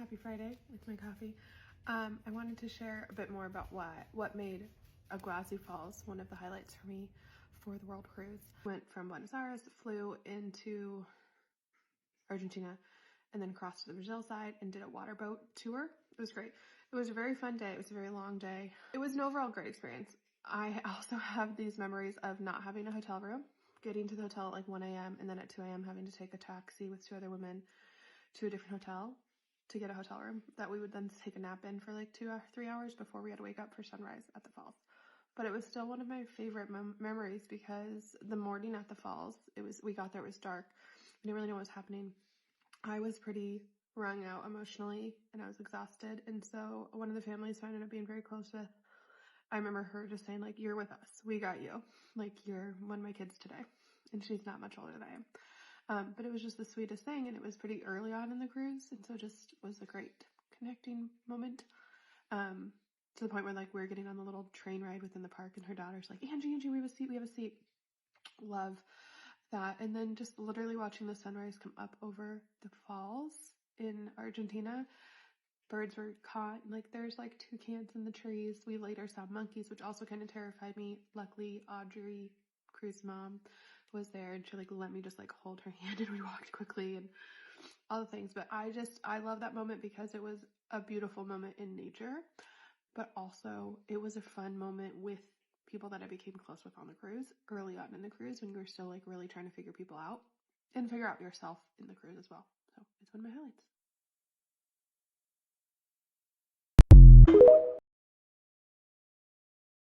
Happy Friday with my coffee. I wanted to share a bit more about what made Iguazu Falls one of the highlights for me for the world cruise. Went from Buenos Aires, flew into Argentina, and then crossed to the Brazil side and did a water boat tour. It was great. It was a very fun day. It was a very long day. It was an overall great experience. I also have these memories of not having a hotel room, getting to the hotel at like 1 a.m. and then at 2 a.m. having to take a taxi with two other women to a different hotel to get a hotel room that we would then take a nap in for like 2 or 3 hours before we had to wake up for sunrise at the falls. But it was still one of my favorite memories because the morning at the falls, we got there, it was dark. We didn't really know what was happening. I was pretty wrung out emotionally and I was exhausted. And so one of the families who I ended up being very close with, I remember her just saying like, "You're with us. We got you. Like, you're one of my kids today." And she's not much older than I am. But it was just the sweetest thing, and it was pretty early on in the cruise, and so just was a great connecting moment. To the point where like we were getting on the little train ride within the park, and her daughter's like, Angie, we have a seat. Love that. And then just literally watching the sunrise come up over the falls in Argentina. Birds were caught, and like there's like toucans in the trees. We later saw monkeys, which also kind of terrified me. Luckily, Audrey, cruise mom, was there, and she like let me just like hold her hand, and we walked quickly and all the things. But I love that moment because it was a beautiful moment in nature, but also it was a fun moment with people that I became close with on the cruise early on in the cruise when you were still like really trying to figure people out and figure out yourself in the cruise as well. So it's one of my highlights.